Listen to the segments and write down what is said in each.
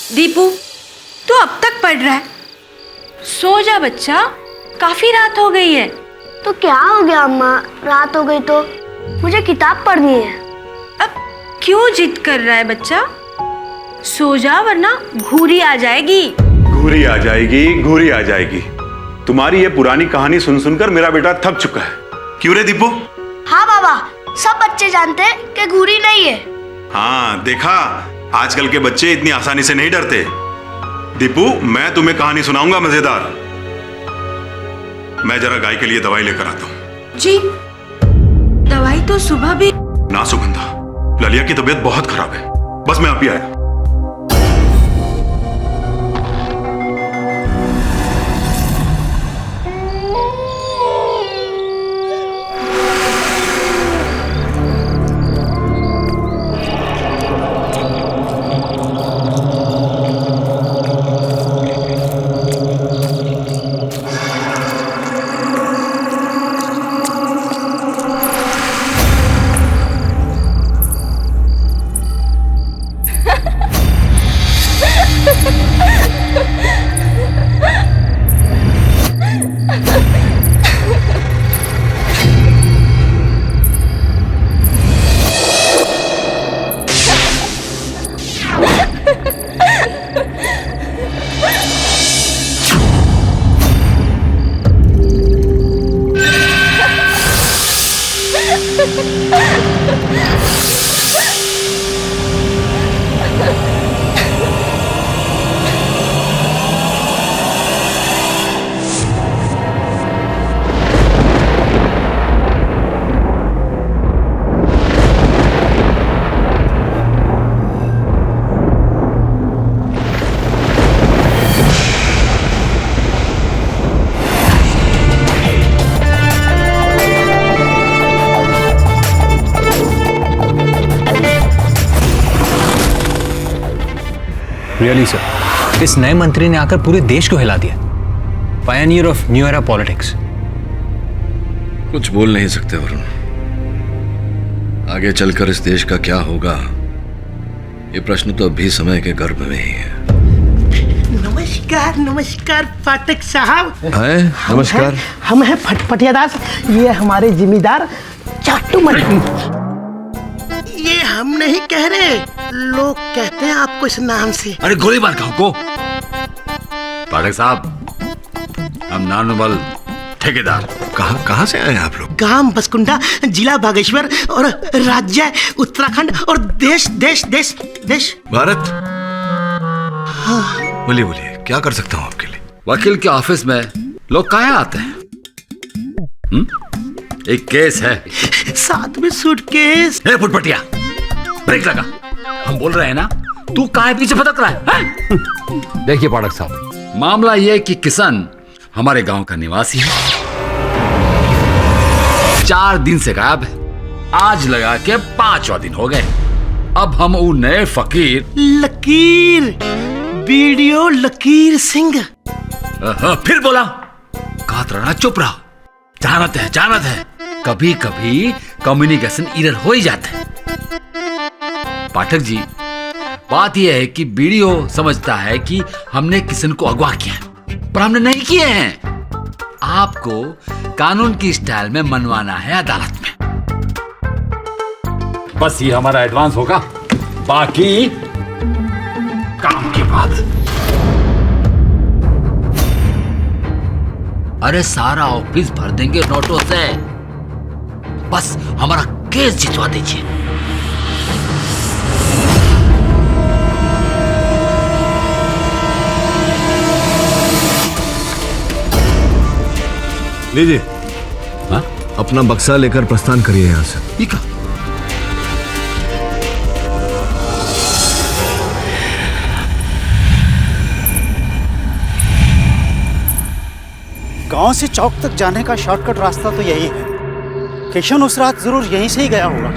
दीपू, तू अब तक पढ़ रहा है? सो जा बच्चा, काफी रात हो गई है। तो क्या हो गया अम्मा, रात हो गई तो मुझे किताब पढ़नी है। अब क्यों जिद कर रहा है बच्चा? सो जा वरना घूरी आ जाएगी। घूरी आ जाएगी, घूरी आ जाएगी। तुम्हारी ये पुरानी कहानी सुन सुनकर मेरा बेटा थक चुका है। क्यों रे दीपू? हाँ बाबा, सब बच्चे जानते हैं कि घूरी नहीं है। हाँ देखा, आजकल के बच्चे इतनी आसानी से नहीं डरते। दीपू, मैं तुम्हें कहानी सुनाऊंगा मजेदार। मैं जरा गाय के लिए दवाई लेकर आता हूँ। जी, दवाई तो सुबह भी। ना सुगंधा, ललिया की तबीयत बहुत खराब है। बस मैं अभी आया। रियली सर, इस नए मंत्री ने आकर पूरे देश को हिला दिया। Pioneer of new era politics. कुछ बोल नहीं सकते वरुण। आगे चलकर इस देश का क्या होगा, ये प्रश्न तो अभी समय के गर्भ में ही है। नमस्कार नमस्कार फाटक साहब। है, नमस्कार। हम हैं फटफटिया दास, ये हमारे जिम्मेदार चाटू मंत्री। ये हम नहीं कह रहे, लोग कहते हैं आपको इस नाम से। अरे गोली मार खाओ को। पाठक साहब, हम नानुबल ठेकेदार। कहाँ से आए आप लोग? गांव बसकुंडा, जिला बागेश्वर और राज्य उत्तराखंड और देश देश देश देश भारत। हाँ। बोलिए बोलिए, क्या कर सकता हूँ आपके लिए? वकील के ऑफिस में लोग काहे आते हैं? एक केस है, साथ में सूटकेस। फुटपटिया, ब्रेक लगा। हम बोल रहे हैं ना, तू काहे पीछे भटक रहा है? देखिए पाठक साहब, मामला यह कि किशन हमारे गांव का निवासी है, 4 दिन से गायब है। आज लगा के 5वां दिन हो गए। अब हम वो नए फकीर लकीर, वीडियो लकीर सिंह। फिर बोला, कहत रहना चुप रहो। जानत है कभी कभी कम्युनिकेशन एरर हो ही जाता है। पाठक जी, बात यह है कि वीडियो समझता है कि हमने किशन को अगवा किया है, पर हमने नहीं किए हैं। आपको कानून की स्टाइल में मनवाना है अदालत में। बस ये हमारा एडवांस होगा, बाकी काम के बाद। अरे सारा ऑफिस भर देंगे नोटों से, बस हमारा केस जितवा दीजिए। लीजिए। हाँ? अपना बक्सा लेकर प्रस्थान करिए यहाँ से। ठीक है। गांव से चौक तक जाने का शॉर्टकट रास्ता तो यही है। किशन उस रात जरूर यहीं से ही गया होगा।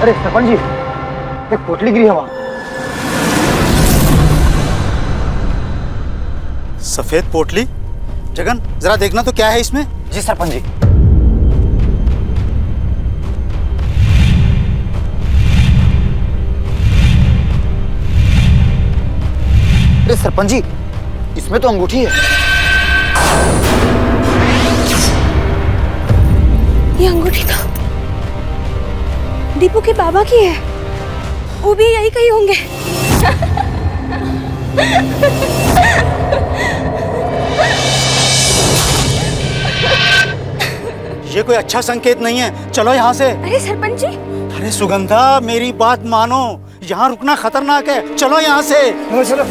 अरे सरपंच जी, एक पोटली गिरी है वहां। सफेद पोटली? जगन जरा देखना तो क्या है इसमें। जी सरपंच जी। अरे सरपंच जी, इसमें तो अंगूठी है। ये अंगूठी तो दीपू के बाबा की है। वो भी यही कहीं होंगे। ये कोई अच्छा संकेत नहीं है, चलो यहाँ से। अरे सरपंच जी। अरे सुगंधा, मेरी बात मानो, यहाँ रुकना खतरनाक है, चलो यहाँ से। चलो।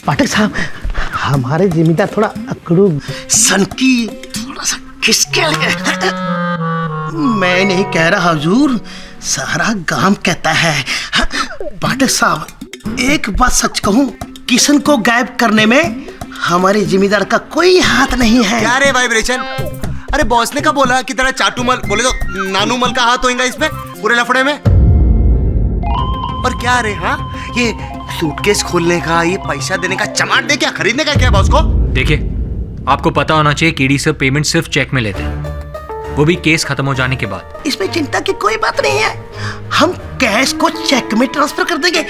पाठक साहब, हमारे जिम्मेदार थोड़ा अकड़ू सनकी, थोड़ा सा खिसके लगे। मैं नहीं कह रहा हुजूर, सारा गांव कहता है। पाठक साहब, एक बात सच कहूं, किशन को गायब करने में हमारे जिम्मेदार का कोई हाथ नहीं है। क्या रे वाइब्रेशन? अरे बॉस ने कब बोला कि तेरा चाटूमल, बोले तो नानूमल का हाथ होगा इसमें पूरे लफड़े में? और क्या रे, हाँ ये सूटकेस खोलने का, ये पैसा देने का, चमाट दे क्या खरीदने का क्या बॉस को? देखिए, आपको पता होना चाहिए केडी सर पेमेंट सिर्फ चेक में लेते हैं, वो भी केस खत्म हो जाने के बाद। इसमें चिंता की कोई बात नहीं है, हम कैश को चेक में ट्रांसफर कर देंगे।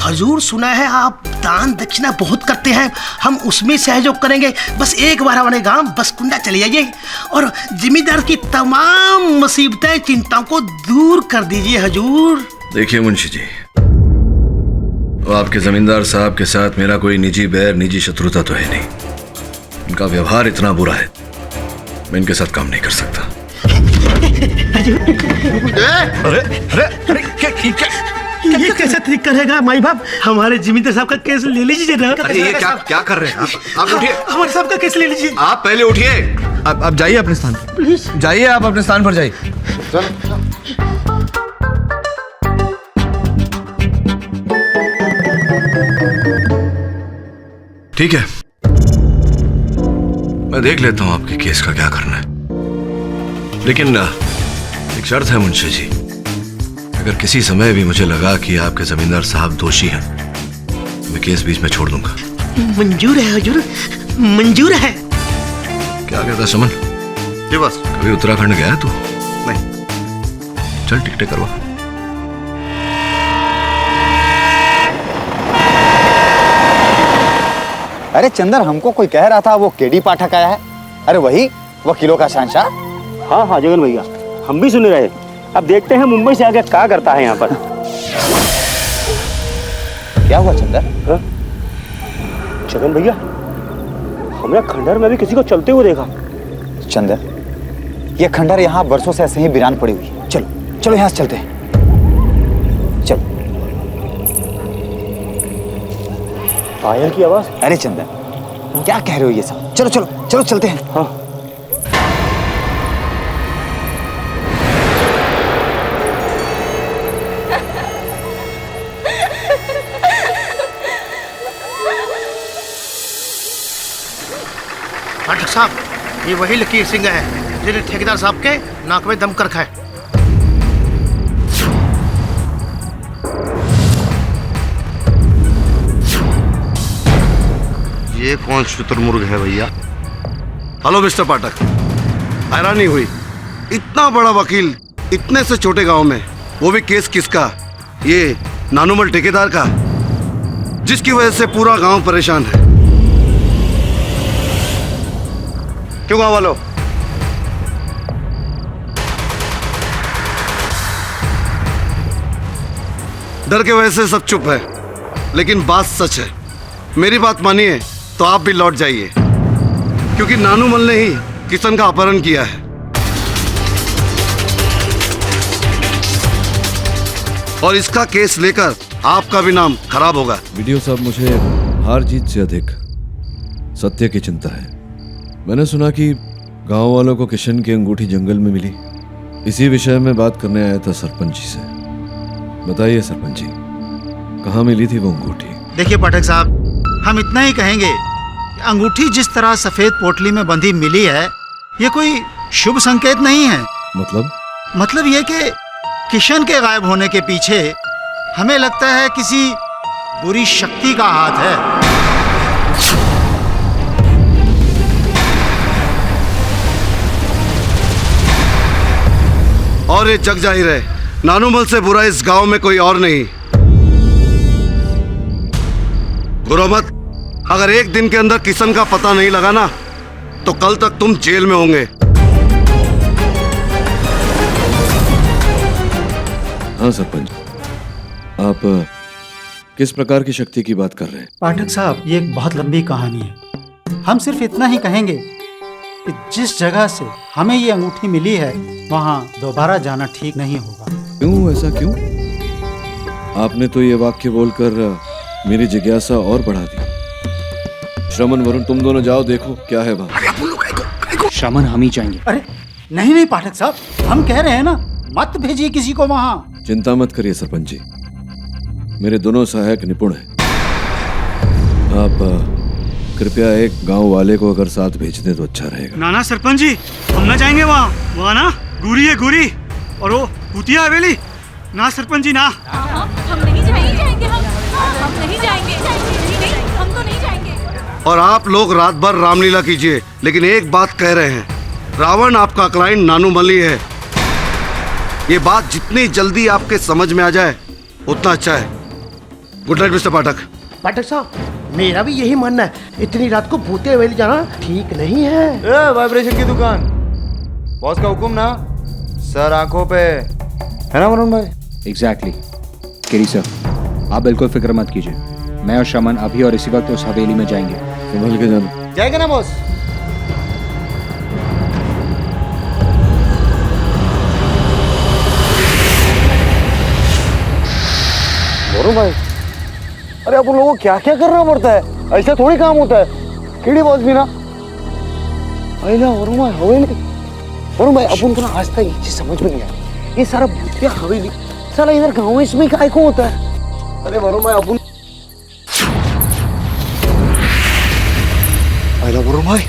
हजूर, सुना है आप दान दक्षिणा बहुत करते हैं, हम उसमें सहयोग करेंगे। बस एक बार हमारे गांव बसकुंडा चले जाइए और जिम्मेदार की तमाम मुसीबतें, चिंताओं को दूर कर दीजिए हजूर। देखिए मुंशी जी, आपके जमींदार साहब के साथ मेरा कोई निजी बैर, निजी शत्रुता तो है नहीं। इनका व्यवहार इतना बुरा है, मैं इनके साथ काम नहीं कर सकता। अरे अरे अरे ये कैसा तरीका रहेगा माई बाप? हमारे जिम्मेदार साहब का केस ले लीजिए ना। अरे ये क्या कर रहे हैं आप उठिए। हमारे साहब का केस ले लीजिए। आप पहले उठिए। आप जाइए अपने स्थान पर, प्लीज जाइए, आप अपने स्थान पर जाइए। ठीक है, मैं देख लेता हूं आपके केस का क्या करना है, लेकिन एक शर्त है मुंशी जी, अगर किसी समय भी मुझे लगा कि आपके जमींदार साहब दोषी हैं, मैं केस बीच में छोड़ दूंगा। मंजूर है हुजूर, मंजूर है। क्या कहता सुमन? जी बस। कभी उत्तराखंड गया है तू? नहीं। चल टिकटें करवा। अरे चंदर, हमको कोई कह रहा था वो केडी पाठक आया है। अरे वही वकीलों का शहंशाह। हाँ हाँ जगन भैया, हम भी सुन रहे। अब देखते हैं मुंबई से आगे क्या करता है यहाँ पर। क्या हुआ चंदर? जगन भैया, हमने खंडहर में भी किसी को चलते हुए देखा। चंदर, ये खंडहर यहाँ बरसों से ऐसे ही वीरान पड़ी हुई है। चलो चलो यहाँ से चलते हैं, चलो। पायल की आवाज। अरे चंदर, क्या कह रहे हो ये सब? चलो चलो चलो चलते हैं। हाँ। पाठक साहब, ये वही लकीर सिंह है जिन्हें ठेकेदार साहब के नाक में दम कर रखा है। ये कौन शुतुरमुर्ग है भैया? हेलो मिस्टर पाठक, हैरानी हुई, इतना बड़ा वकील इतने से छोटे गांव में, वो भी केस किसका? ये नानूमल ठेकेदार का, जिसकी वजह से पूरा गांव परेशान है। क्यों गांव वालों? डर के वजह से सब चुप है, लेकिन बात सच है। मेरी बात मानिए तो आप भी लौट जाइए, क्योंकि नानूमल ने ही किशन का अपहरण किया है। और इसका केस लेकर आपका भी नाम खराब होगा। वीडियो साहब, मुझे हार जीत से अधिक सत्य की चिंता है। मैंने सुना कि गांव वालों को किशन की अंगूठी जंगल में मिली। इसी विषय में बात करने आया था सरपंच जी से। बताइए सरपंच जी, कहाँ मिली थी वो अंगूठी? देखिए पाठक साहब, हम इतना ही कहेंगे कि अंगूठी जिस तरह सफेद पोटली में बंधी मिली है, ये कोई शुभ संकेत नहीं है। मतलब ये कि किशन के गायब होने के पीछे हमें लगता है किसी बुरी शक्ति का हाथ है। और ये जग जाहिर है, नानूमल से बुरा इस गांव में कोई और नहीं। गुरुमत, अगर एक दिन के अंदर किशन का पता नहीं लगा ना, तो कल तक तुम जेल में होंगे। हाँ सरपंच, आप किस प्रकार की शक्ति की बात कर रहे हैं? पाठक साहब, ये एक बहुत लंबी कहानी है। हम सिर्फ इतना ही कहेंगे कि जिस जगह से हमें ये अंगूठी मिली है, वहाँ दोबारा जाना ठीक नहीं होगा। क्यों, ऐसा क्यों? आपने तो ये वाक्य बोलकर मेरी जिज्ञासा और बढ़ा दी। श्रमण, वरुण, तुम दोनों जाओ, देखो क्या है वहाँ। श्रमण, हम ही जाएंगे। अरे नहीं पाठक साहब, हम कह रहे हैं ना, मत भेजिए किसी को वहाँ। चिंता मत करिए सरपंच जी, मेरे दोनों सहायक निपुण हैं। आप कृपया एक गांव वाले को अगर साथ भेज दें तो अच्छा रहेगा। ना सरपंच जी, हम ना जाएंगे वहाँ ना गुरी है गुरी, और वो भूतिया हवेली। ना सरपंच जी ना, हम नहीं जाएंगे, हम नहीं जाएंगे, हम तो नहीं जाएंगे। और आप लोग रात भर रामलीला कीजिए, लेकिन एक बात कह रहे हैं, रावण आपका क्लाइंट नानूमली है। ये बात जितनी जल्दी आपके समझ में आ जाए उतना अच्छा है। गुड नाइट मिस्टर पाठक। पाठक साहब, मेरा भी यही मानना है, इतनी रात को भूते हवेली जाना ठीक नहीं है। वाइब्रेशन की दुकान, बॉस का हुक्म ना, सर आंखों पे है ना वरुण भाई? एग्जैक्टली केरी सर, आप बिल्कुल फिक्र मत कीजिए। मैं और श्रमण अभी और इसी वक्त उस हवेली में जाएंगे। संभल के जाना। जाएंगे ना बॉस? वरुण भाई, अरे अपन लोगों को क्या क्या करना पड़ता है, ऐसा थोड़ी काम होता है। कीड़ी बॉस भी ना, अरे वरुण भाई हवेली, वरुण भाई अपन को ना आज तक एक चीज समझ में नहीं आई, ये सारा भूतिया हवेली साला इधर गाँव इसमें काय को होता है? अरे वरुण भाई अपन, अरे वरुण भाई,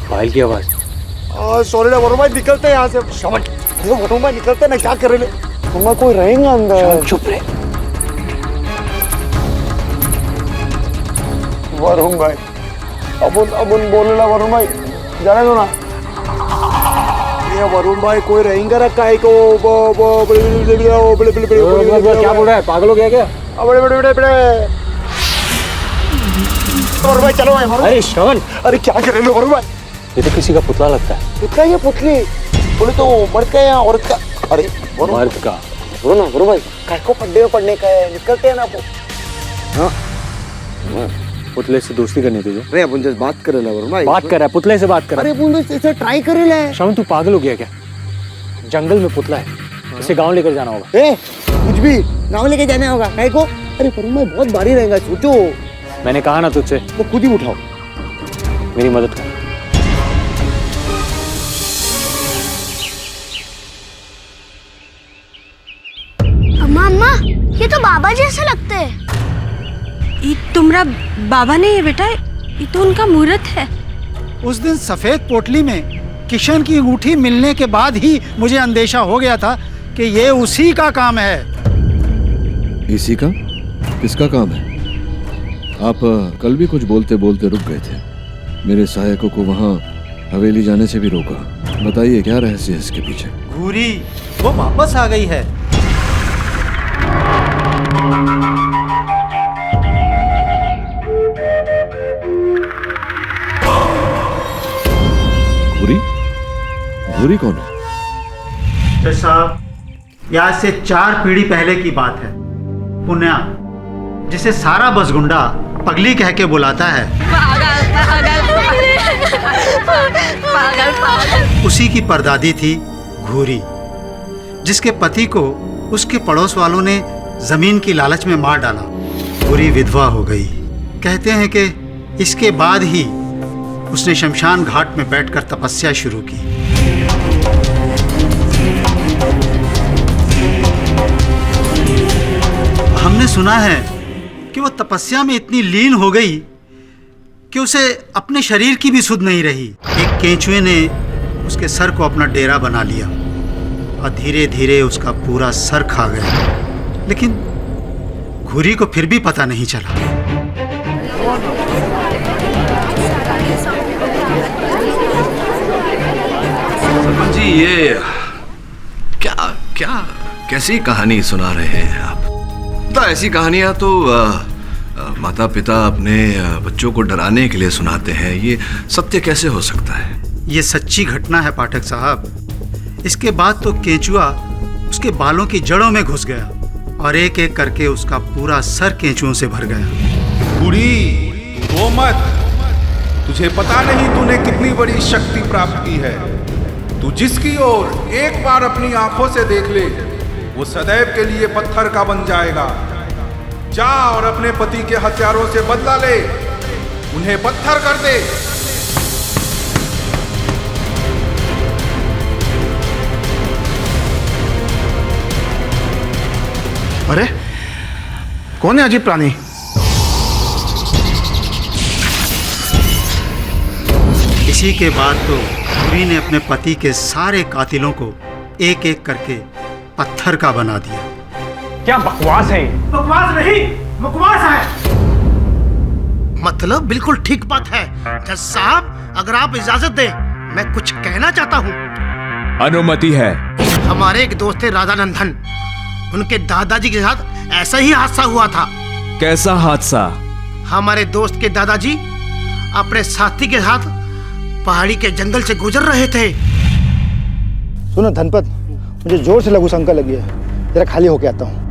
फाइल की आवाज। सॉरी ना वरुण भाई, निकलते हैं यहाँ से। समझ वरुण भाई, निकलते ना, क्या कर रहे हैं? कोई रहेगा अंदर। चुप रहे वरुण भाई, अपन बोले वरुण भाई, जाने दो ना। ये वरुण भाई कोई रहेंगे रखा है को क्या बोल रहा है, पागल हो गया क्या? वरुण भाई चलो। अरे श्रवण, अरे क्या कर रहे हो वरुण भाई? ये तो किसी का पुतला लगता है। पुतला? ये पुतली बोले तो मर्द का या औरत का? अरे मर्द का। वरुण भाई, काय को पड्डे में पड़ने का है, निकलते हैं ना अपन। हाँ, पुतले से दोस्ती करनी तुझे? अरे अपन जस्ट बात कर रहे वरुण भाई। बात कर रहा है, पुतले से बात कर। अरे अपन इसे ट्राई कर रहे हैं। श्रवण, तू पागल हो गया क्या? जंगल में पुतला है, इसे गांव लेकर जाना होगा। ए, कुछ भी गांव लेके जाना होगा काय को? अरे वरुण भाई बहुत भारी रहेगा, सोचो। मैंने कहा ना तुझसे, वो खुद ही उठाओ, मेरी मदद कर। अम्मा, ये तो बाबा जैसे लगते हैं। ये तुम्हारा बाबा नहीं है बेटा, ये तो उनका मूर्त है। उस दिन सफेद पोटली में किशन की अंगूठी मिलने के बाद ही मुझे अंदेशा हो गया था कि ये उसी का काम है। इसी का? किसका काम है? आप कल भी कुछ बोलते बोलते रुक गए थे, मेरे सहायकों को वहाँ हवेली जाने से भी रोका। बताइए क्या रहस्य है इसके पीछे? घूरी वो वापस आ गई है। घूरी? घूरी कौन है? साहब, ये आज से 4 पीढ़ी पहले की बात है। पुण्या, जिसे सारा बसगुंडा पगली कह के बुलाता है, उसी की परदादी थी घूरी, जिसके पति को उसके पड़ोस वालों ने जमीन की लालच में मार डाला। घूरी विधवा हो गई। कहते हैं कि इसके बाद ही उसने शमशान घाट में बैठकर तपस्या शुरू की। हमने सुना है कि वो तपस्या में इतनी लीन हो गई कि उसे अपने शरीर की भी सुध नहीं रही। एक केंचुए ने उसके सर को अपना डेरा बना लिया और धीरे धीरे उसका पूरा सर खा गया, लेकिन घुरी को फिर भी पता नहीं चला। सरपंच जी, ये क्या क्या कैसी कहानी सुना रहे हैं आप? तो ऐसी कहानियां तो माता पिता अपने बच्चों को डराने के लिए सुनाते हैं। ये सत्य कैसे हो सकता है? ये सच्ची घटना है पाठक साहब। इसके बाद तो केंचुआ उसके बालों की जड़ों में घुस गया और एक एक करके उसका पूरा सर केंचुओं से भर गया। बूढ़ी वो मत, तुझे पता नहीं तूने कितनी बड़ी शक्ति प्राप्त की है। तू जिसकी ओर एक बार अपनी आंखों से देख ले, वो सदैव के लिए पत्थर का बन जाएगा। जा और अपने पति के हथियारों से बदला ले, उन्हें पत्थर कर दे। अरे कौन है अजीब प्राणी? इसी के बाद तो घुरी ने अपने पति के सारे कातिलों को एक एक करके पत्थर का बना दिया। क्या बकवास है? बकवास नहीं, बकवास है। मतलब बिल्कुल ठीक बात है। जज साहब, अगर आप इजाजत दें, मैं कुछ कहना चाहता हूँ। अनुमति है। हमारे एक दोस्त थे राधानंदन, उनके दादाजी के साथ ऐसा ही हादसा हुआ था। कैसा हादसा? हमारे दोस्त के दादाजी अपने साथी के साथ पहाड़ी के जंगल से गुजर रहे थे। सुनो धनपत, मुझे जोर से लघु शंका लगी है, जरा खाली होके आता हूँ।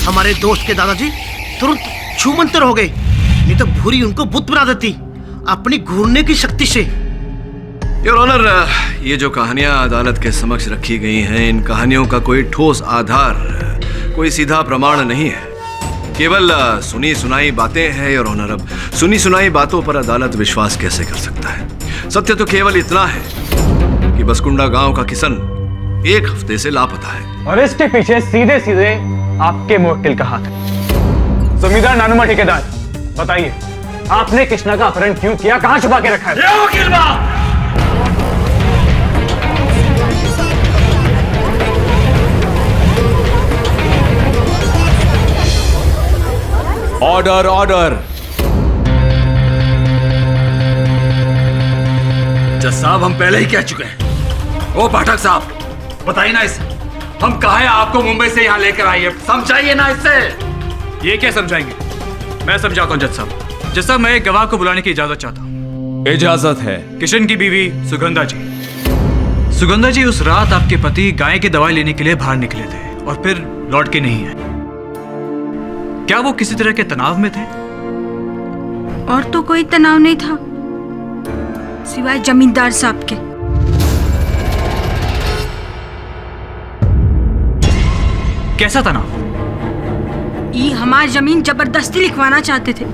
हमारे दोस्त के दादाजी तुरंत छूमंतर हो गए, नहीं तो भूरी उनको बुत बना देती अपनी घूरने की शक्ति से। योर ऑनर, ये जो कहानियां अदालत के समक्ष रखी गई हैं, इन कहानियों का कोई ठोस आधार, कोई सीधा प्रमाण नहीं है। केवल सुनी सुनाई बातें हैं योर ऑनर। अब सुनी सुनाई बातों पर अदालत विश्वास कैसे कर सकता है? सत्य तो केवल इतना है कि बसकुंडा गांव का किशन 1 हफ्ते से लापता है और इसके पीछे सीधे सीधे आपके मुवक्किल का हाथ है। जमींदार नानुमा ठेकेदार, बताइए आपने कृष्णा का अपहरण क्यों किया, कहां छुपा के रखा है? Order order. जज साहब, हम पहले ही कह चुके हैं। ओ पाठक साहब, बताइए ना इससे, हम कहा है आपको मुंबई से यहाँ लेकर आइए, समझाइए ना इससे। ये क्या समझाएंगे? मैं समझाता हूँ जज साहब। जज साहब, मैं एक गवाह को बुलाने की इजाजत चाहता हूँ। इजाजत है। किशन की बीवी सुगंधा जी। सुगंधा जी, उस रात आपके पति गाय की दवाई लेने के लिए बाहर निकले थे और फिर लौट के नहीं आए। क्या वो किसी तरह के तनाव में थे? और तो कोई तनाव नहीं था सिवाय जमींदार साहब के। कैसा तनाव? ये हमारी जमीन जबरदस्ती लिखवाना चाहते थे।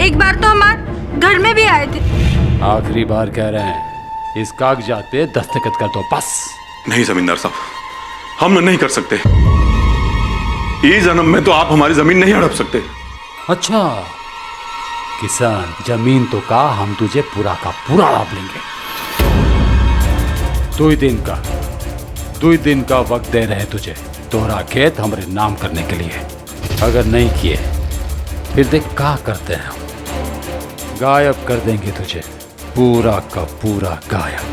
एक बार तो हमारे घर में भी आए थे। आखिरी बार कह रहे हैं, इस कागजात पे दस्तखत कर दो बस। नहीं जमींदार साहब, हम नहीं कर सकते। इस जन्म में तो आप हमारी जमीन नहीं हड़प सकते। अच्छा किसान, जमीन तो का हम तुझे पूरा का पूरा लाभ लेंगे। 2 दिन का वक्त दे रहे तुझे तोहरा खेत हमारे नाम करने के लिए। अगर नहीं किए फिर देख क्या करते हैं हम। गायब कर देंगे तुझे, पूरा का पूरा गायब।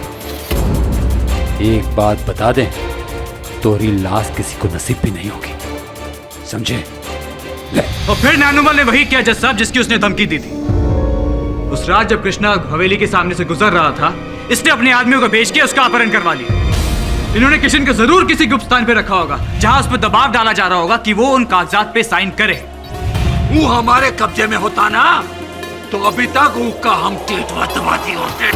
एक बात बता दें, तोरी लाश किसी को नसीब भी नहीं होगी, समझे? ले। और फिर नानुमल ने वही किया जज साहब जिसकी उसने धमकी दी थी। उस रात जब कृष्णा हवेली के सामने से गुजर रहा था, इसने अपने आदमियों को भेज के उसका अपहरण करवा लिया। इन्होंने किशन को जरूर किसी गुप्त स्थान पे रखा होगा जहां उस पर दबाव डाला जा रहा होगा कि वो उन कागजात पे साइन करे। वो हमारे कब्जे में होता ना तो अभी तक उसका हम टेटवा दबाती होते।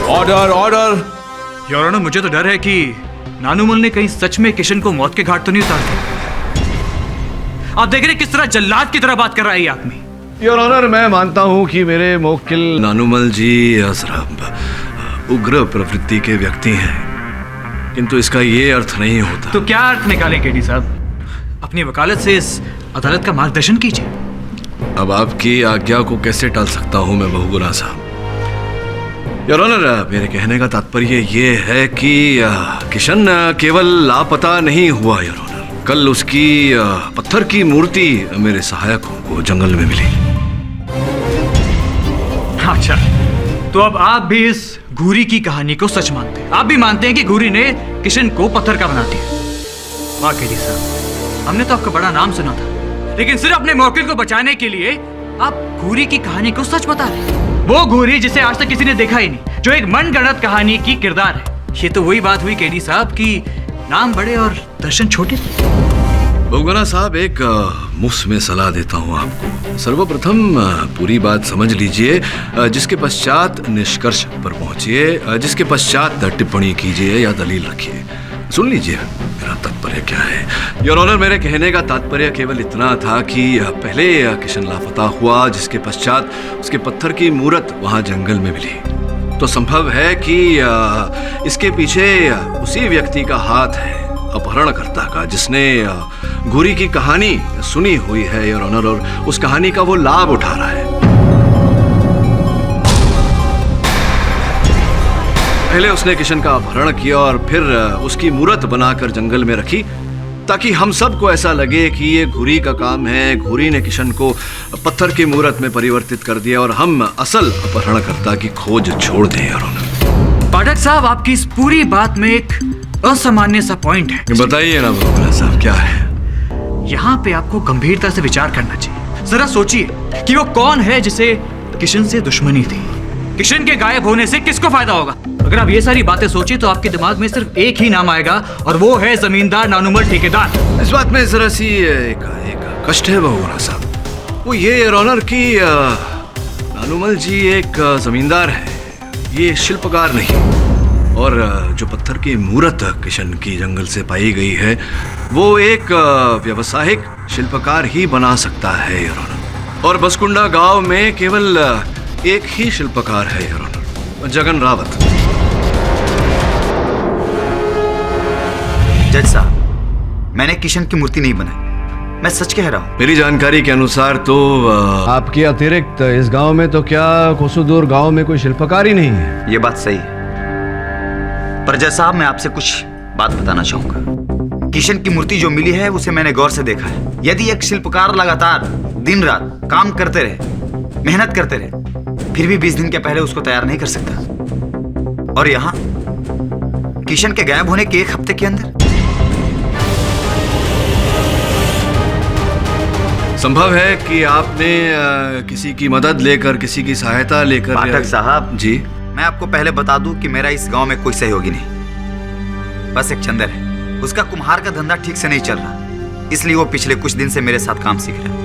Order order. योर ऑनर, मुझे तो डर है कि नानुमल ने कहीं सच में किशन को मौत के घाट तो नहीं उतार दिया। आप देख रहे किस तरह जल्लाद की तरह बात कर रहा है ये आदमी। योर ऑनर, मैं मानता हूं कि मेरे मोक्किल नानुमल जी उग्र प्रवृत्ति के व्यक्ति हैं, किंतु इसका ये अर्थ नहीं होता। तो क्या अर्थ निकालें केडी साहब? अपनी वकालत से इस अदालत का मार्गदर्शन कीजिए। अब आपकी आज्ञा को कैसे टाल सकता हूं मैं बहुगुना साहब। योर ऑनर, मेरे कहने का तात्पर्य ये है कि किशन केवल लापता नहीं हुआ योर ऑनर। कल उसकी पत्थर की मूर्ति मेरे सहायकों को जंगल में मिली। अच्छा, तो अब आप भी इस घूरी की कहानी को सच मानते हैं? आप भी मानते हैं कि घूरी ने किशन को पत्थर का बना दिया? वाह केडी साहब, हमने तो आपका बड़ा नाम सुना था, लेकिन सिर्फ अपने मौकिल को बचाने के लिए आप घूरी की कहानी को सच बता रहे हैं। वो घूरी जिसे आज तक किसी ने देखा ही नहीं, जो एक मनगढ़ंत कहानी की किरदार है। ये तो वही बात हुई केडी साहब की नाम बड़े और दर्शन छोटे। बहुगुना साहब, एक मुफ्त में सलाह देता हूं आपको। सर्वप्रथम पूरी बात समझ लीजिए, जिसके पश्चात निष्कर्ष पर पहुंचिए, जिसके पश्चात टिप्पणी कीजिए या दलील रखिए। सुन लीजिए मेरा तात्पर्य क्या है। योर ऑनर, मेरे कहने का तात्पर्य केवल इतना था कि पहले किशन लापता हुआ, जिसके पश्चात उसके पत्थर की मूरत वहां जंगल में मिली। तो संभव है कि इसके पीछे उसी व्यक्ति का हाथ है, अपहरणकर्ता का, जिसने घूरी की कहानी सुनी हुई है योर ऑनर, और उस कहानी का वो लाभ उठा रहा है। पहले उसने किशन का अपहरण किया और फिर उसकी मूरत बनाकर जंगल में रखी, ताकि हम सबको ऐसा लगे कि ये घूरी का काम है। घूरी ने किशन को पत्थर की मूरत में परिवर्तित कर दिया और हम असल अपहरणकर्ता की खोज छोड़ दें योर ऑनर। पाठक साहब, आपकी इस पूरी बात में एक असामान्य सा पॉइंट है। बताइए ना बहुगुना साहब, क्या है? यहाँ पे आपको गंभीरता से विचार करना चाहिए। जरा सोचिए कि वो कौन है जिसे किशन से दुश्मनी थी। किशन के गायब होने से किसको फायदा होगा? अगर आप ये सारी बातें सोचिए तो आपके दिमाग में सिर्फ एक ही नाम आएगा, और वो है जमींदार नानुमल ठेकेदार। इस बात में जरा सी एक कष्ट है बहुगुना साहब। वो ये योर ऑनर कि नानुमल जी एक जमींदार है, ये शिल्पकार नहीं। और जो पत्थर की मूरत किशन की जंगल से पाई गई है, वो एक व्यावसायिक शिल्पकार ही बना सकता है योर ऑनर। और बसकुंडा गांव में केवल एक ही शिल्पकार है योर ऑनर, जगन रावत। जज साहब, मैंने किशन की मूर्ति नहीं बनाई, मैं सच कह रहा हूँ। मेरी जानकारी के अनुसार तो आपके अतिरिक्त इस गांव में तो क्या कोसोदूर गांव में कोई शिल्पकार ही नहीं है। ये बात सही है, पर जज साहब मैं आपसे कुछ बात बताना चाहूंगा। किशन की मूर्ति जो मिली है उसे मैंने गौर से देखा है। यदि एक शिल्पकार लगातार दिन रात काम करते रहे, मेहनत करते रहे, फिर भी 20 दिन के पहले उसको तैयार नहीं कर सकता। और यहाँ किशन के गायब होने के 1 हफ्ते के अंदर। संभव है कि आपने किसी की मदद लेकर, किसी की सहायता लेकर। पाठक साहब जी, मैं आपको पहले बता दूं कि मेरा इस गांव में कोई सहयोगी नहीं, बस एक चंदर है। उसका कुम्हार का धंधा ठीक से नहीं चल रहा, इसलिए वो पिछले कुछ दिन से मेरे साथ काम सीख रहा है।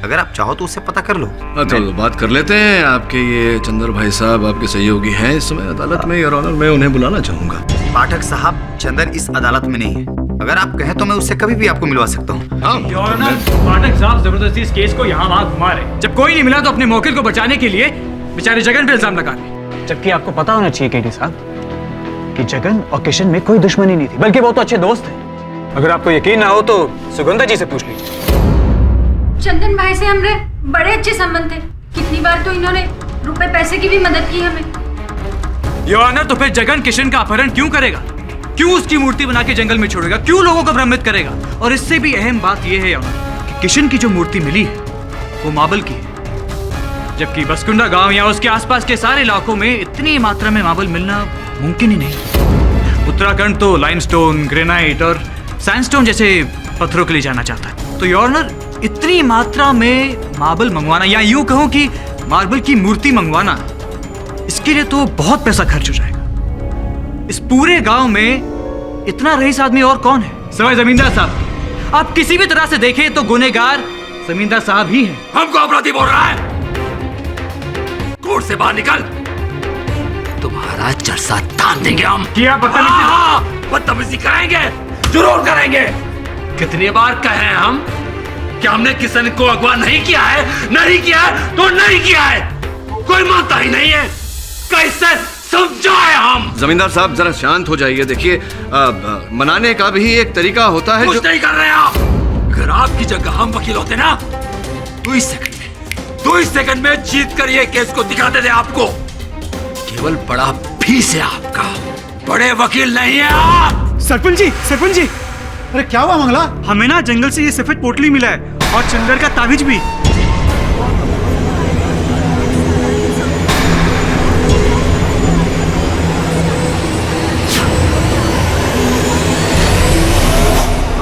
अगर आप चाहो तो उससे पता कर लो। तो बात कर लेते हैं। आपके ये चंदर भाई साहब आपके सहयोगी हैं इस समय अदालत में योर ऑनर, मैं उन्हें बुलाना चाहूंगा। पाठक साहब, चंदर इस अदालत में नहीं है। अगर आप कहें तो मैं उससे कभी भी आपको मिलवा सकता हूँ। पाठक साहब जबरदस्ती इस केस को यहाँ वहाँ घुमा रहे। जब कोई नहीं मिला तो अपने मौकिल को बचाने के लिए बेचारे जगन पे इल्जाम लगा रहे। जबकि आपको पता होना चाहिए केडी साहब कि जगन और किशन में कोई दुश्मनी नहीं थी, बल्कि वो तो अच्छे दोस्त थे। अगर आपको यकीन ना हो तो सुगंधा जी से पूछ लीजिए। चंदन भाई से हमरे बड़े अच्छे संबंध थे। कितनी बार तो इन्होंने रुपए पैसे की भी मदद की हमें। योर ऑनर, तो फिर जगन किशन का अपहरण क्यों करेगा? क्यों उसकी मूर्ति बना के जंगल में छोड़ेगा? क्यों लोगों को भ्रमित करेगा? और इससे भी अहम बात यह है योर ऑनर कि किशन की जो मूर्ति मिली है वो मार्बल की है, जबकि बसकुंडा गांव या उसके आसपास के सारे इलाकों में इतनी मात्रा में मार्बल मिलना मुमकिन ही नहीं। उत्तराखंड तो लाइमस्टोन, ग्रेनाइट और सैंडस्टोन जैसे पत्थरों के लिए जाना चाहता है। तो योर ऑनर, इतनी मात्रा में मार्बल मंगवाना, या यूं कहूं कि मार्बल की मूर्ति मंगवाना, इसके लिए तो बहुत पैसा खर्च हो जाएगा। इस पूरे गांव में इतना रईस आदमी और कौन है सिवाय जमींदार साहब? आप किसी भी तरह से देखें तो गुनहगार जमींदार साहब ही हैं। हमको अपराधी बोल रहा है? कोर्ट से बाहर निकल, तुम्हारा चर्चा तान देंगे हम। क्या बदतमीजी कराएंगे, जरूर करेंगे। कितनी बार कहे हम क्या हमने किशन को अगवा नहीं किया है? नहीं किया है तो नहीं किया है, कोई मानता ही नहीं है। कैसे समझाए हम? जमींदार साहब जरा शांत हो जाइए। देखिए मनाने का भी एक तरीका होता है। कुछ नहीं कर रहे आप। अगर आपकी जगह हम वकील होते ना, 2 सेकंड में जीत कर ये केस को दिखाते थे आपको। केवल बड़ा फीस है आपका, बड़े वकील नहीं है आप। सरपंच जी, अरे क्या हुआ मंगला? हमें ना जंगल से ये सफेद पोटली मिला है और चंदर का ताबीज भी।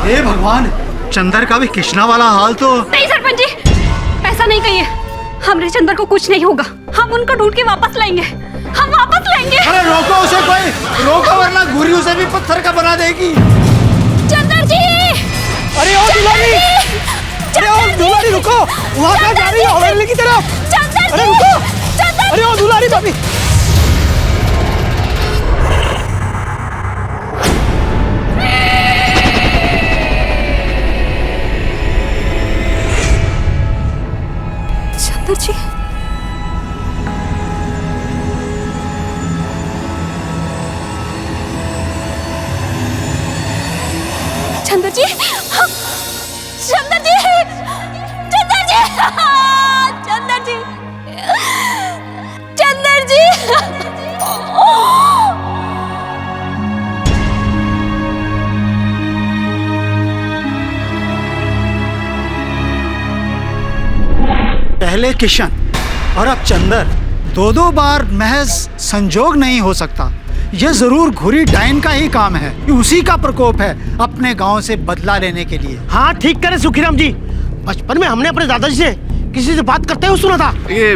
हे भगवान, चंदर का भी कृष्णा वाला हाल तो। नहीं सरपंच जी, ऐसा नहीं कहिए। हमरे चंदर को कुछ नहीं होगा, हम उनको ढूंढ के वापस लाएंगे, हम वापस लाएंगे। अरे रोको उसे, कोई रोको वरना घुरी उसे भी पत्थर का बना देगी। चंदर जी! अरे ओ दुलारी, अरे ओ दुलारी रुको, वहाँ कहाँ जा रही हो? हवेली की तरफ। अरे रुको, अरे ओ दुलारी भाभी। चंदर जी, चंदर जी, चंदर जी, चंदर जी, चंदर जी, चंदर जी। पहले किशन और अब चंदर, दो बार महज संजोग नहीं हो सकता। यह जरूर घुरी डायन का ही काम है, उसी का प्रकोप है अपने गांव से बदला लेने के लिए। हाँ ठीक करे सुखीराम जी, बचपन में हमने अपने दादाजी से किसी से बात करते हुए सुना था। ये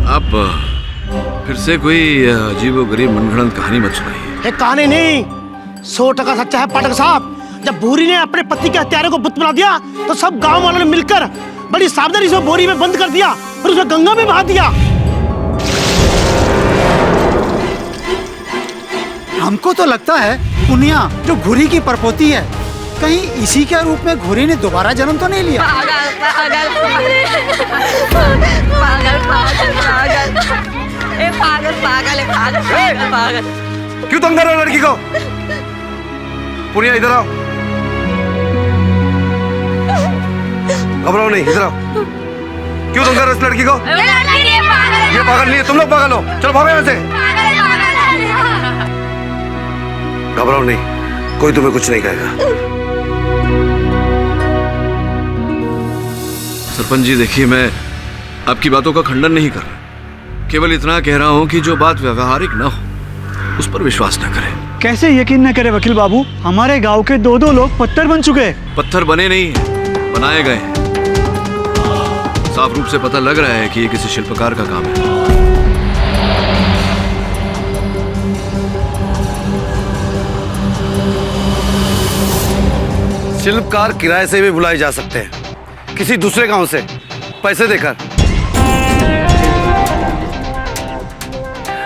आप फिर से कोई अजीबोगरीब मनगढ़ंत कहानी मत सुनाइए। एक कहानी नहीं, 100% सच्चा है पाठक साहब। जब भूरी ने अपने पति के हत्यारे को बुत बना दिया तो सब गांव वालों ने मिलकर बड़ी सावधानी से बोरी में बंद कर दिया और उसे गंगा में बहा दिया। हमको तो लगता है पुनिया जो घुरी की परपोती है, कहीं इसी के रूप में घुरी ने दोबारा जन्म तो नहीं लिया। पागल पागल पागल पागल पागल, ए पागल पागल पागल पागल पागल। क्यों तंग कर रहे हो लड़की को? पुनिया इधर आओ, घबराओ नहीं, इधर आओ। क्यों तंग कर रहे हो इस लड़की को? ये पागल नहीं है, तुम लोग पागल हो। चलो भागो यहाँ से। घबराओ नहीं, कोई तुम्हें कुछ नहीं कहेगा। सरपंच जी देखिए, मैं आपकी बातों का खंडन नहीं कर रहा, केवल इतना कह रहा हूं कि जो बात व्यवहारिक न हो उस पर विश्वास न करें। कैसे यकीन न करे वकील बाबू, हमारे गांव के 2 लोग पत्थर बन चुके हैं। पत्थर बने नहीं, बनाए गए हैं। साफ रूप से पता लग रहा है कि ये किसी शिल्पकार का काम है। शिल्पकार किराए से भी बुलाए जा सकते हैं, किसी दूसरे गांव से पैसे देकर।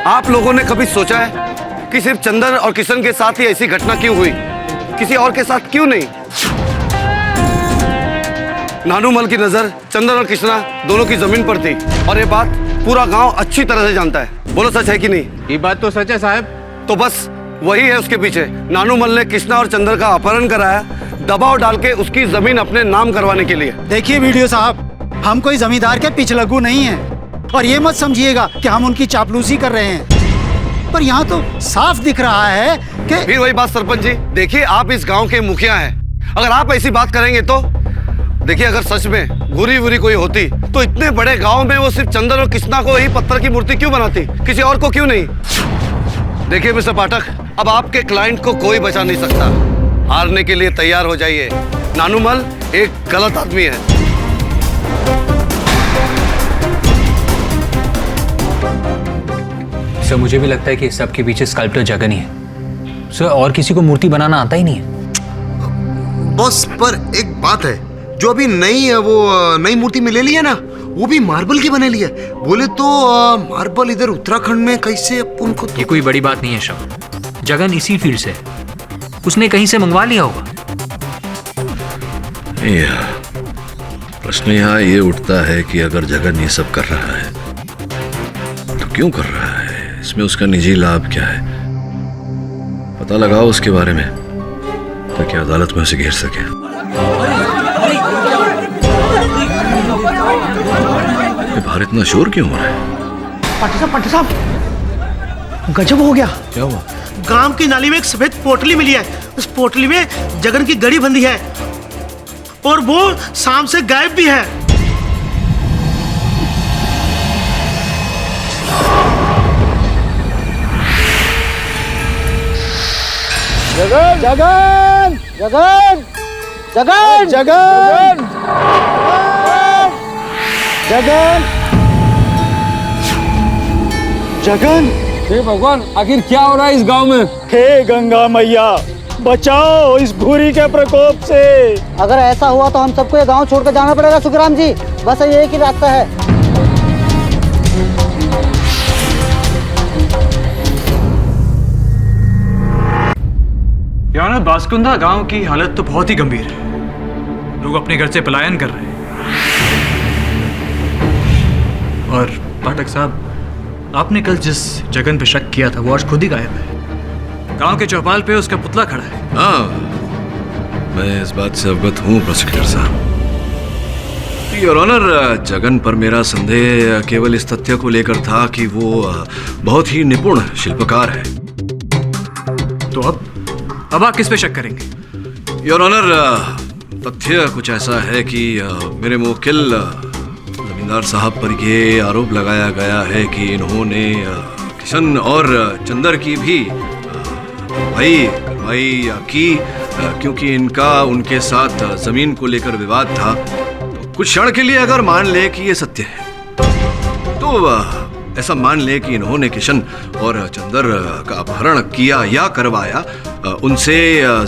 आप लोगों ने कभी सोचा है कि सिर्फ चंदर और किशन के साथ ही ऐसी घटना क्यों हुई, किसी और के साथ क्यों नहीं? नानूमल की नजर चंदर और कृष्णा दोनों की जमीन पर थी और ये बात पूरा गांव अच्छी तरह से जानता है। बोलो सच है कि नहीं? ये बात तो सच है साहब। तो बस वही है उसके पीछे। नानूमल ने कृष्णा और चंदर का अपहरण कराया, दबाव डाल के उसकी जमीन अपने नाम करवाने के लिए। देखिए वीडियो साहब, हम कोई जमींदार के पिछलग्गू नहीं हैं और ये मत समझिएगा कि हम उनकी चापलूसी कर रहे हैं, पर यहाँ तो साफ दिख रहा है कि। फिर वही बात सरपंच जी, देखिए आप इस गांव के मुखिया हैं, अगर आप ऐसी बात करेंगे तो देखिए, अगर सच में घुरी वुरी कोई होती तो इतने बड़े गांव में वो सिर्फ चंदर और कृष्णा को ही पत्थर की मूर्ति क्यों बनाती, किसी और को क्यों नहीं? देखिए मिस्टर पाठक, अब आपके क्लाइंट को कोई बचा नहीं सकता, हारने के लिए तैयार हो जाइए। नानूमल एक गलत आदमी है। सर मुझे भी लगता है कि सबके पीछे स्कल्प्टर जगन ही है सर, और किसी को मूर्ति बनाना आता ही नहीं है। बस पर एक बात है, जो अभी नई मूर्ति में ले लिया ना, वो भी मार्बल की बने ली है। बोले तो मार्बल इधर उत्तराखंड में कैसे अपन को ये कोई बड़ी बात नहीं है श्रवण, जगन इसी फील्ड से, उसने कहीं से मंगवा लिया होगा। प्रश्न यहाँ ये उठता है कि अगर जगन ये सब कर रहा है तो क्यों कर रहा है? इसमें उसका निजी लाभ क्या है? पता लगाओ उसके बारे में ताकि अदालत में उसे घेर सके। बाहर इतना शोर क्यों हो रहा है? पाटिल साहब, गजब हो गया। क्या हुआ? गांव की नाली में एक सफेद पोटली मिली है। उस पोटली में जगन की गड़ी बंधी है और वो शाम से गायब भी है। जगन जगन जगन जगन जगन जगन जगन। हे भगवान, आखिर क्या हो रहा है इस गांव में? हे गंगा मैया, बचाओ इस घुरी के प्रकोप से। अगर ऐसा हुआ तो हम सबको ये गांव छोड़कर जाना पड़ेगा सुखराम जी। बस ये एक ही रास्ता है। यार बासकुंदा गांव की हालत तो बहुत ही गंभीर है। लोग अपने घर से पलायन कर रहे हैं। और पाठक साहब, आपने कल जिस जगन पे शक किया था वो आज खुद ही गायब है। गांव के चौपाल पे उसका पुतला खड़ा है। हाँ, मैं इस बात से अवगत हूँ प्रोसिक्यूटर साहब। योर ऑनर, जगन पर मेरा संदेह केवल इस तथ्य को लेकर था कि वो बहुत ही निपुण शिल्पकार है। तो अब आप किस पे शक करेंगे? योर ऑनर, तथ्य कुछ ऐसा है कि मेरे मुवक्किल जमींदार साहब पर यह आरोप लगाया गया है कि इन्होंने किशन और चंदर की भी करवाई की, क्योंकि इनका उनके साथ जमीन को लेकर विवाद था। तो कुछ क्षण के लिए अगर मान ले कि ये सत्य है तो ऐसा मान ले कि इन्होंने किशन और चंदर का अपहरण किया या करवाया, उनसे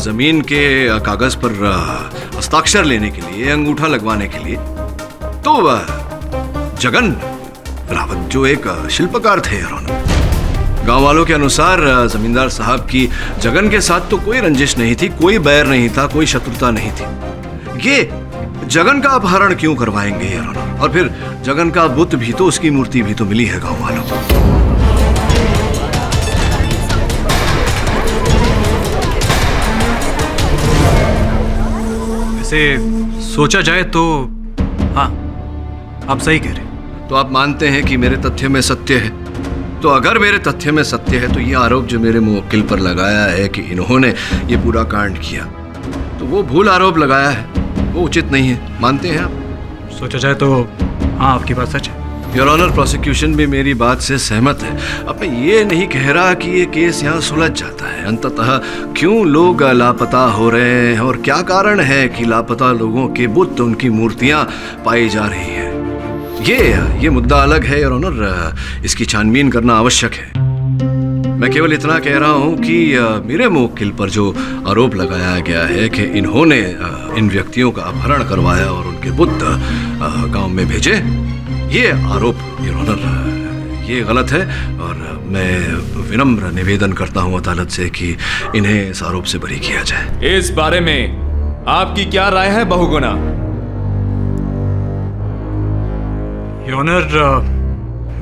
जमीन के कागज पर हस्ताक्षर लेने के लिए, अंगूठा लगवाने के लिए। तो जगन रावत जो एक शिल्पकार थे, गांव वालों के अनुसार जमींदार साहब की जगन के साथ तो कोई रंजिश नहीं थी, कोई बैर नहीं था, कोई शत्रुता नहीं थी। ये जगन का अपहरण क्यों करवाएंगे यार? और फिर जगन का बुत भी तो, उसकी मूर्ति भी तो मिली है गांव वालों को। वैसे सोचा जाए तो हाँ, आप सही कह रहे। तो आप मानते हैं कि मेरे तथ्य में सत्य है? तो अगर मेरे तथ्य में सत्य है तो ये आरोप जो मेरे मुवक्किल पर लगाया है कि इन्होंने ये पूरा कांड किया, तो वो भूल आरोप लगाया है, वो उचित नहीं है। मानते हैं आप? सोचा जाए तो हाँ, आपकी बात सच है। योर ऑनर, प्रोसिक्यूशन भी मेरी बात से सहमत है। अब मैं ये नहीं कह रहा कि ये केस यहाँ सुलझ जाता है। अंततः क्यों लोग लापता हो रहे हैं और क्या कारण है कि लापता लोगों के बुत, उनकी मूर्तियाँ पाई जा रही हैं, ये मुद्दा अलग है योर ऑनर। इसकी छानबीन करना आवश्यक है। मैं केवल इतना कह रहा हूँ कि मेरे मुवक्किल पर जो आरोप लगाया गया है कि इन्होंने इन व्यक्तियों का अपहरण करवाया और उनके बुत गांव में भेजे, ये आरोप योर ऑनर ये गलत है। और मैं विनम्र निवेदन करता हूँ अदालत से कि इन्हें इस आरोप से बरी किया जाए। इस बारे में आपकी क्या राय है बहुगुणा? योर ऑनर,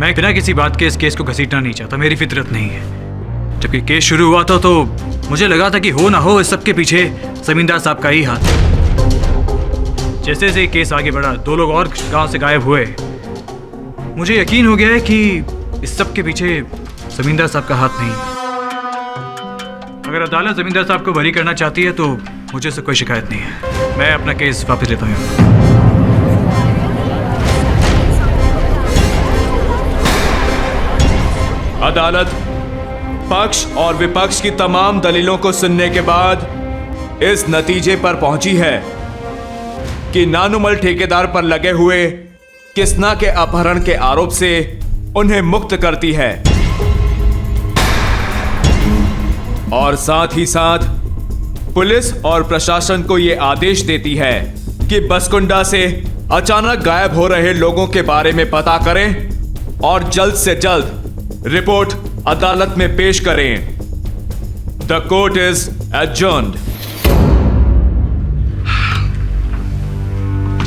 मैं बिना किसी बात के इस केस को घसीटना नहीं चाहता, मेरी फितरत नहीं है। जब ये केस शुरू हुआ था तो मुझे लगा था कि हो ना हो इस सब के पीछे जमींदार साहब का ही हाथ है। जैसे जैसे केस आगे बढ़ा, 2 लोग और गांव से गायब हुए, मुझे यकीन हो गया है कि इस सब के पीछे जमींदार साहब का हाथ नहीं। अगर अदालत जमींदार साहब को बरी करना चाहती है तो मुझे इससे कोई शिकायत नहीं है। मैं अपना केस वापस लेता हूँ। अदालत पक्ष और विपक्ष की तमाम दलीलों को सुनने के बाद इस नतीजे पर पहुंची है कि नानुमल ठेकेदार पर लगे हुए किसना के अपहरण के आरोप से उन्हें मुक्त करती है और साथ ही साथ पुलिस और प्रशासन को यह आदेश देती है कि बसकुंडा से अचानक गायब हो रहे लोगों के बारे में पता करें और जल्द से जल्द रिपोर्ट अदालत में पेश करें। The court is adjourned.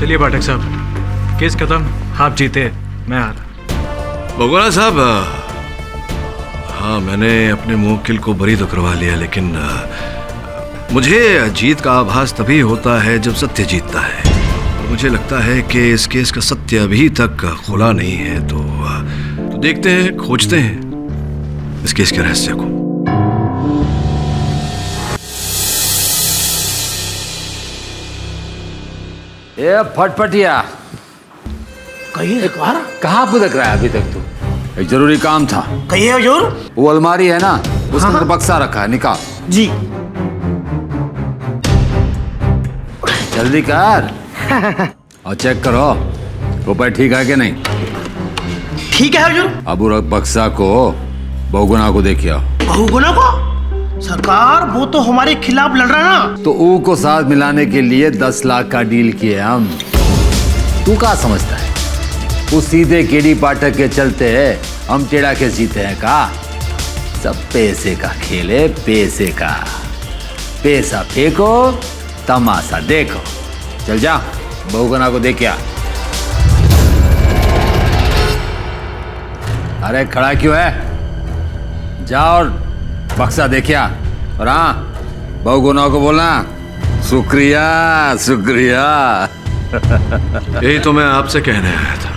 चलिए पाठक साहब, केस खत्म, आप जीते, मैं आ रहा। बगोला साहब, हाँ मैंने अपने मुवक्किल को बरी तो करवा लिया, लेकिन मुझे जीत का आभास तभी होता है जब सत्य जीतता है। और मुझे लगता है कि इस केस का सत्य अभी तक खुला नहीं है, तो देखते हैं, खोजते हैं इस केस के रहस्य को। ए फटफटिया, कहिए कहाँ पुदक रहा है अभी तक तू? एक जरूरी काम था। कहिए हुजूर। वो अलमारी है ना, उसके अंदर बक्सा रखा है, निकाल। जी। जल्दी कर और चेक करो रुपए ठीक है कि नहीं। ठीक है हुजूर। अब उस बक्सा को बहुगुना को देखिए। बहुगुना को? सरकार वो तो हमारे खिलाफ लड़ रहा है ना। तो ऊ को साथ मिलाने के लिए 10 लाख का डील किए हम। तू क्या समझता है उस सीधे केडी पाठक के चलते हम टेढ़ा के जीते हैं का? सब पैसे का खेल है, पैसे का। पैसा फेंको, तमाशा देखो। चल जा, बहुगुना को देख क्या। अरे खड़ा क्यों है? जा और बक्सा देखिया। और हाँ, बहुगुना को बोलना शुक्रिया शुक्रिया। यही तो मैं आपसे कहने आया था।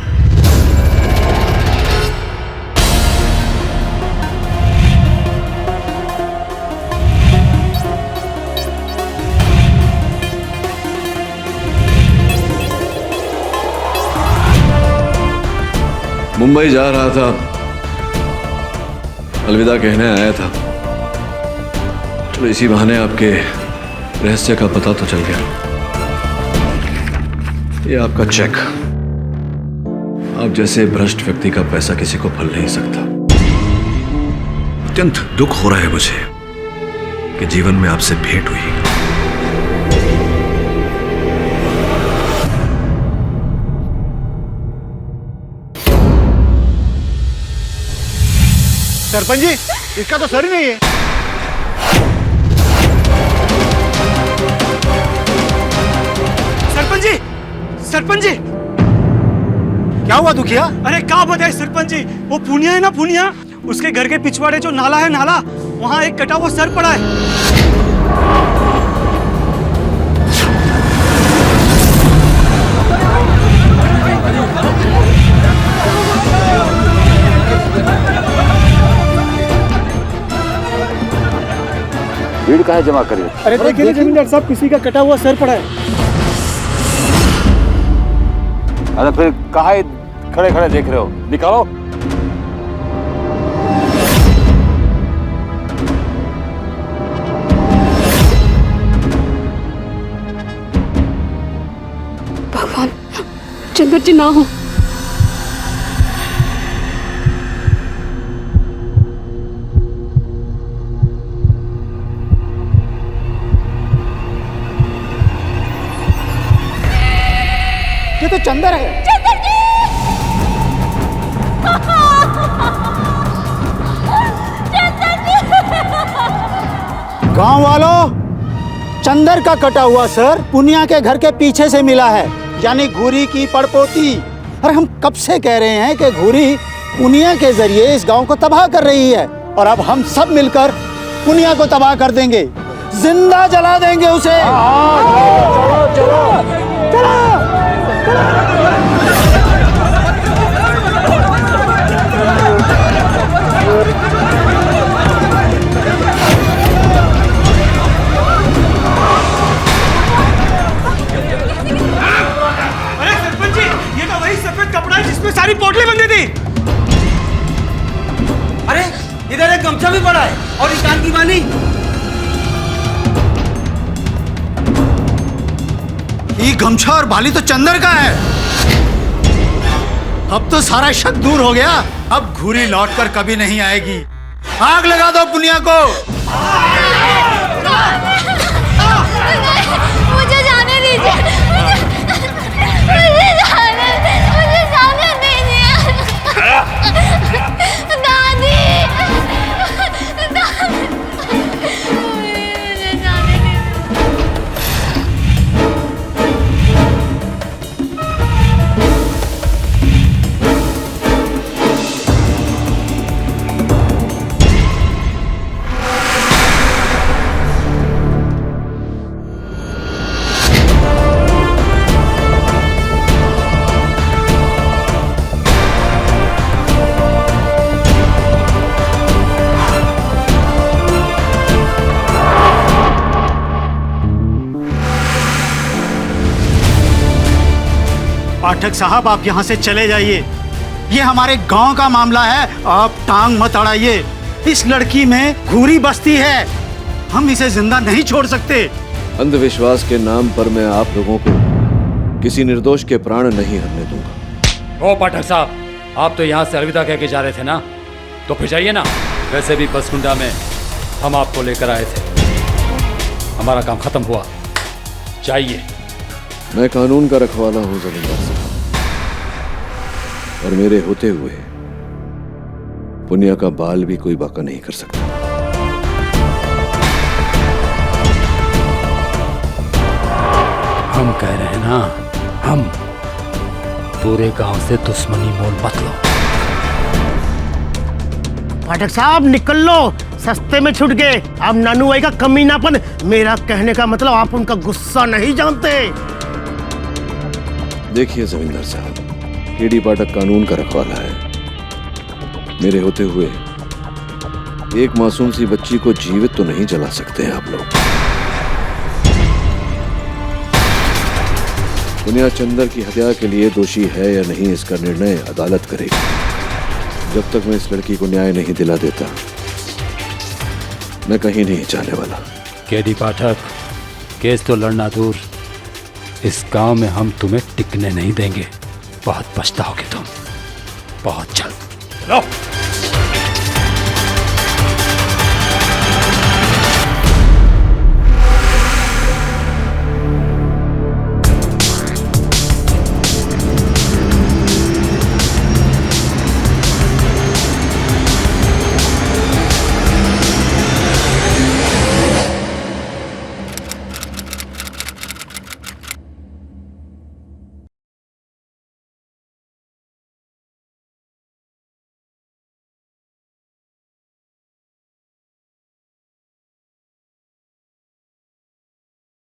मुंबई जा रहा था, अलविदा कहने आया था। चलो इसी बहाने आपके रहस्य का पता तो चल गया। ये आपका चेक। आप जैसे भ्रष्ट व्यक्ति का पैसा किसी को फल नहीं सकता। अत्यंत दुख हो रहा है मुझे कि जीवन में आपसे भेंट हुई। सरपंच जी, इसका तो सर ही नहीं है। सरपंच जी, सरपंच जी, क्या हुआ दुखिया? अरे क्या बताए सरपंच जी, वो पुनिया है ना, पुनिया, उसके घर के पिछवाड़े जो नाला है, नाला, वहाँ एक कटा हुआ सर पड़ा है। भीड़ कहाँ जमा करिए? अरे देखिए जमींदार साहब, किसी का कटा हुआ सर पड़ा है। अरे फिर कहाँ खड़े खड़े देख रहे हो? निकालो। भगवान, चंद्र जी ना हो। ये तो चंदर है। चंदर जी! चंदर जी! गांव वालों, चंदर का कटा हुआ सर पुनिया के घर के पीछे से मिला है, यानी घूरी की पड़पोती। और हम कब से कह रहे हैं कि घूरी पुनिया के जरिए इस गांव को तबाह कर रही है, और अब हम सब मिलकर पुनिया को तबाह कर देंगे, जिंदा जला देंगे उसे। चलो चलो चलो। अरे सरपंच जी, ये तो वही सफेद कपड़ा है जिसमें सारी पोटली बंधी थी। अरे इधर एक गमछा भी पड़ा है और कान की बाली। ये गमछा और बाली तो चंदर का है। अब तो सारा शक दूर हो गया। अब घूरी लौटकर कभी नहीं आएगी। आग लगा दो पुनिया को। मुझे जाने दीजिए, मुझे जाने दीजिए। दादी, पाठक साहब आप यहाँ से चले जाइए। ये हमारे गांव का मामला है, आप टांग मत अड़ाइए। इस लड़की में घूरी बस्ती है, हम इसे जिंदा नहीं छोड़ सकते। अंधविश्वास के नाम पर मैं आप लोगों को किसी निर्दोष के प्राण नहीं हरने दूंगा। ओ पाठक साहब, आप तो यहाँ से अलविदा कह के जा रहे थे ना, तो फिर जाइए ना। वैसे भी बसकुंडा में हम आपको लेकर आए थे, हमारा काम खत्म हुआ, जाइए। मैं कानून का रखवाला हूं जमींदार साहब, और मेरे होते हुए पुण्य का बाल भी कोई बाका नहीं कर सकता। हम कह रहे हैं ना, हम पूरे गांव से दुश्मनी मोल मत लो। पाठक साहब निकल लो, सस्ते में छूट गए। अब नानू भाई का कमीनापन, मेरा कहने का मतलब आप उनका गुस्सा नहीं जानते। देखिए जमींदार साहब, केडी पाठक कानून का रखवाला है। मेरे होते हुए एक मासूम सी बच्ची को जीवित तो नहीं जला सकते हैं आप लोग। दुनिया चंदर की हत्या के लिए दोषी है या नहीं, इसका निर्णय अदालत करेगी। जब तक मैं इस लड़की को न्याय नहीं दिला देता, मैं कहीं नहीं जाने वाला। केडी पाठक, केस तो लड़ना दूर, इस गांव में हम तुम्हें टिकने नहीं देंगे। बहुत पछताओगे तुम, बहुत जल्द। लो।